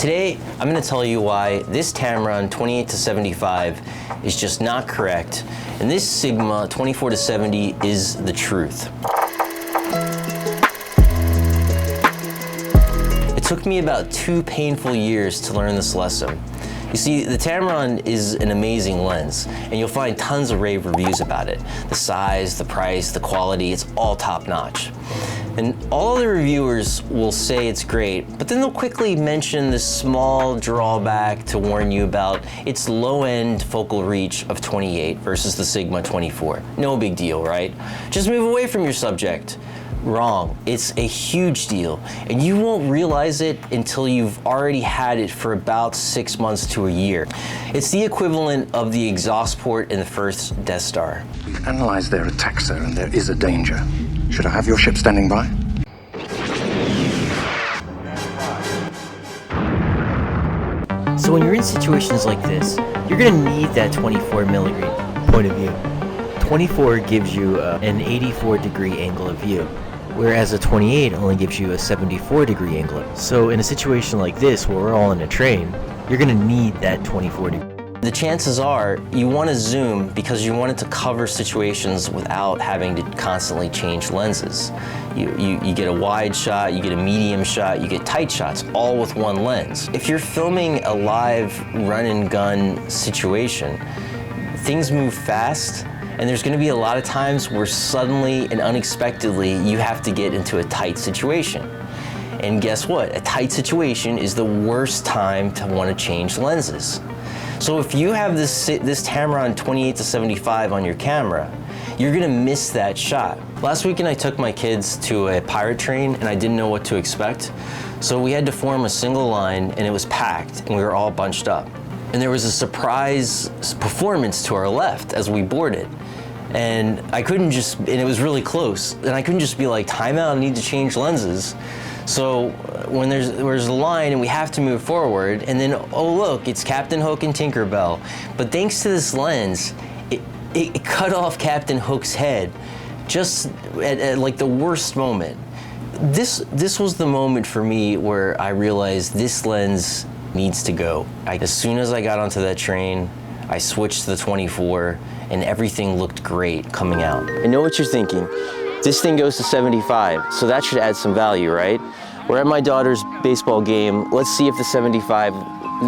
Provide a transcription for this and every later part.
Today, I'm going to tell you why this Tamron 28-75 is just not correct, and this Sigma 24-70 is the truth. It took me about 2 painful years to learn this lesson. You see, the Tamron is an amazing lens, and you'll find tons of rave reviews about it. The size, the price, the quality, it's all top-notch. And all the reviewers will say it's great, but then they'll quickly mention this small drawback to warn you about its low-end focal reach of 28 versus the Sigma 24. No big deal, right? Just move away from your subject. Wrong. It's a huge deal, and you won't realize it until you've already had it for about 6 months to a year. It's the equivalent of the exhaust port in the first Death Star. We've analyzed their attack, sir, and there is a danger. Should I have your ship standing by? So when you're in situations like this, you're going to need that 24 millimeter point of view. 24 gives you an 84-degree angle of view, whereas a 28 only gives you a 74-degree angle. So in a situation like this, where we're all in a train, you're going to need that 24 degree. The chances are you want to zoom because you want it to cover situations without having to constantly change lenses. You get a wide shot, you get a medium shot, you get tight shots, all with one lens. If you're filming a live run and gun situation, things move fast, and there's going to be a lot of times where suddenly and unexpectedly you have to get into a tight situation. And guess what? A tight situation is the worst time to want to change lenses. So if you have this Tamron 28-75 on your camera, you're gonna miss that shot. Last weekend I took my kids to a pirate train and I didn't know what to expect. So we had to form a single line and it was packed and we were all bunched up. And there was a surprise performance to our left as we boarded. And and it was really close. And I couldn't just be like, time out, I need to change lenses. So when there's a line and we have to move forward, and then, oh look, it's Captain Hook and Tinkerbell. But thanks to this lens, it cut off Captain Hook's head just at like the worst moment. This was the moment for me where I realized this lens needs to go. As soon as I got onto that train, I switched to the 24 and everything looked great coming out. I know what you're thinking. This thing goes to 75, so that should add some value, right? We're at my daughter's baseball game. Let's see if the 75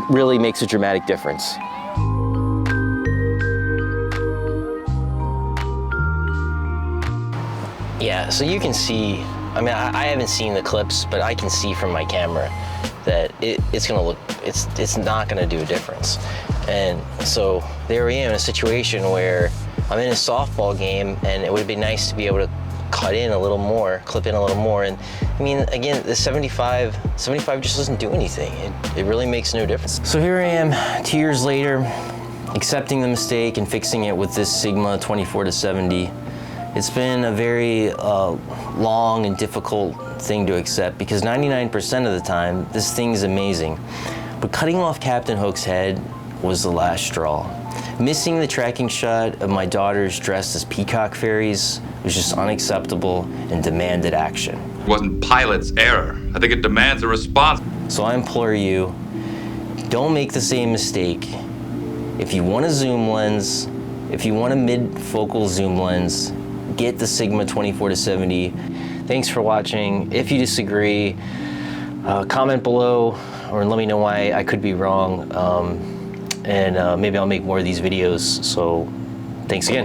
really makes a dramatic difference. Yeah, so you can see, I mean, I haven't seen the clips, but I can see from my camera that it's not gonna do a difference. And so there I am in a situation where I'm in a softball game and it would be nice to be able to clip in a little more. And I mean, again, the 75 just doesn't do anything. It really makes no difference. So here I am 2 years later, accepting the mistake and fixing it with this Sigma 24-70. It's been a very long and difficult thing to accept because 99% of the time, this thing's amazing. But cutting off Captain Hook's head was the last straw. Missing the tracking shot of my daughters dressed as peacock fairies was just unacceptable and demanded action. It wasn't pilot's error. I think it demands a response. So I implore you, don't make the same mistake. If you want a zoom lens, if you want a mid-focal zoom lens, get the Sigma 24-70. Thanks for watching. If you disagree, comment below or let me know why I could be wrong. And maybe I'll make more of these videos. So thanks again.